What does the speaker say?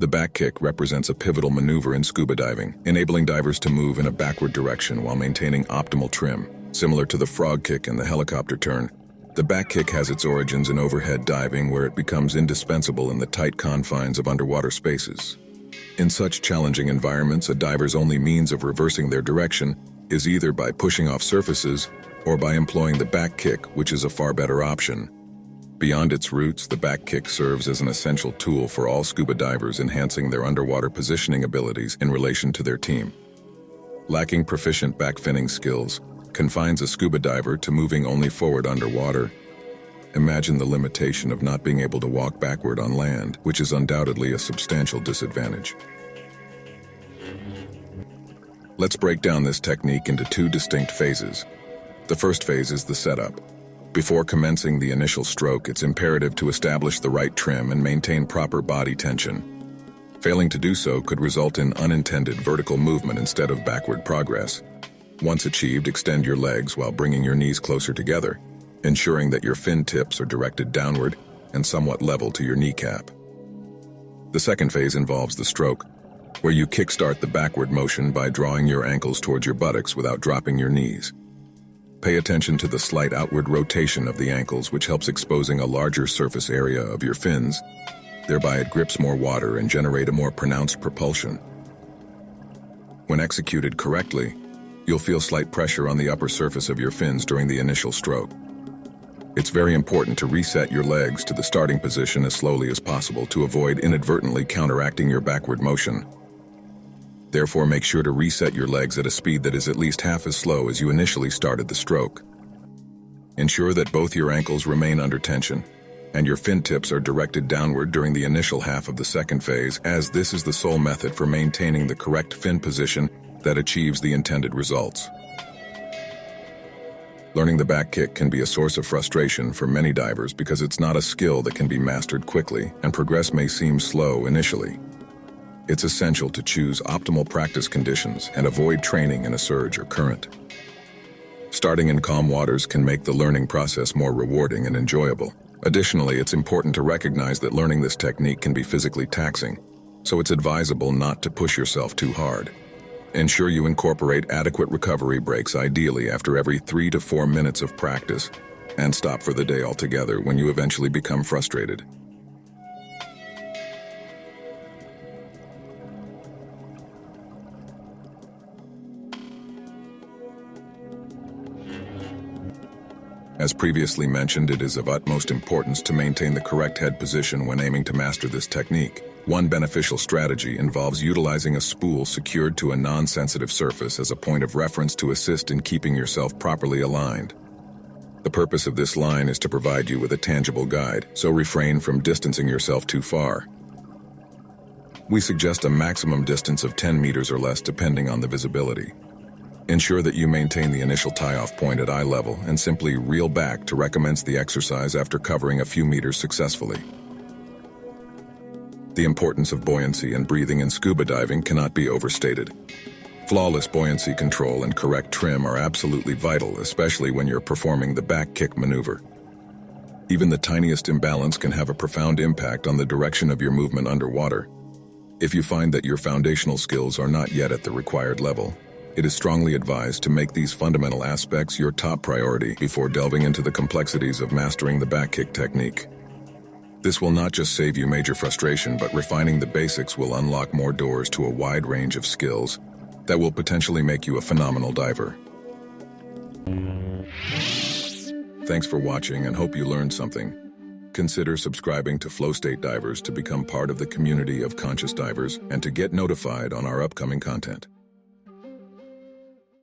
The back kick represents a pivotal maneuver in scuba diving, enabling divers to move in a backward direction while maintaining optimal trim. Similar to the frog kick and the helicopter turn, the back kick has its origins in overhead diving, where it becomes indispensable in the tight confines of underwater spaces. In such challenging environments, a diver's only means of reversing their direction is either by pushing off surfaces or by employing the back kick, which is a far better option. Beyond its roots, the back kick serves as an essential tool for all scuba divers, enhancing their underwater positioning abilities in relation to their team. Lacking proficient backfinning skills confines a scuba diver to moving only forward underwater. Imagine the limitation of not being able to walk backward on land, which is undoubtedly a substantial disadvantage. Let's break down this technique into two distinct phases. The first phase is the setup. Before commencing the initial stroke, it's imperative to establish the right trim and maintain proper body tension. Failing to do so could result in unintended vertical movement instead of backward progress. Once achieved, extend your legs while bringing your knees closer together, ensuring that your fin tips are directed downward and somewhat level to your kneecap. The second phase involves the stroke, where you kickstart the backward motion by drawing your ankles towards your buttocks without dropping your knees. Pay attention to the slight outward rotation of the ankles, which helps exposing a larger surface area of your fins. Thereby it grips more water and generate a more pronounced propulsion. When executed correctly, you'll feel slight pressure on the upper surface of your fins during the initial stroke. It's very important to reset your legs to the starting position as slowly as possible to avoid inadvertently counteracting your backward motion. Therefore, make sure to reset your legs at a speed that is at least half as slow as you initially started the stroke. Ensure that both your ankles remain under tension, and your fin tips are directed downward during the initial half of the second phase, as this is the sole method for maintaining the correct fin position that achieves the intended results. Learning the back kick can be a source of frustration for many divers because it's not a skill that can be mastered quickly, and progress may seem slow initially. It's essential to choose optimal practice conditions and avoid training in a surge or current. Starting in calm waters can make the learning process more rewarding and enjoyable. Additionally, it's important to recognize that learning this technique can be physically taxing, so it's advisable not to push yourself too hard. Ensure you incorporate adequate recovery breaks, ideally after every 3 to 4 minutes of practice, and stop for the day altogether when you eventually become frustrated. As previously mentioned, it is of utmost importance to maintain the correct head position when aiming to master this technique. One beneficial strategy involves utilizing a spool secured to a non-sensitive surface as a point of reference to assist in keeping yourself properly aligned. The purpose of this line is to provide you with a tangible guide, so refrain from distancing yourself too far. We suggest a maximum distance of 10 meters or less depending on the visibility. Ensure that you maintain the initial tie-off point at eye level and simply reel back to recommence the exercise after covering a few meters successfully. The importance of buoyancy and breathing in scuba diving cannot be overstated. Flawless buoyancy control and correct trim are absolutely vital, especially when you're performing the back kick maneuver. Even the tiniest imbalance can have a profound impact on the direction of your movement underwater. If you find that your foundational skills are not yet at the required level, it is strongly advised to make these fundamental aspects your top priority before delving into the complexities of mastering the back kick technique. This will not just save you major frustration, but refining the basics will unlock more doors to a wide range of skills that will potentially make you a phenomenal diver. Thanks for watching and hope you learned something. Consider subscribing to FlowState Divers to become part of the community of conscious divers and to get notified on our upcoming content.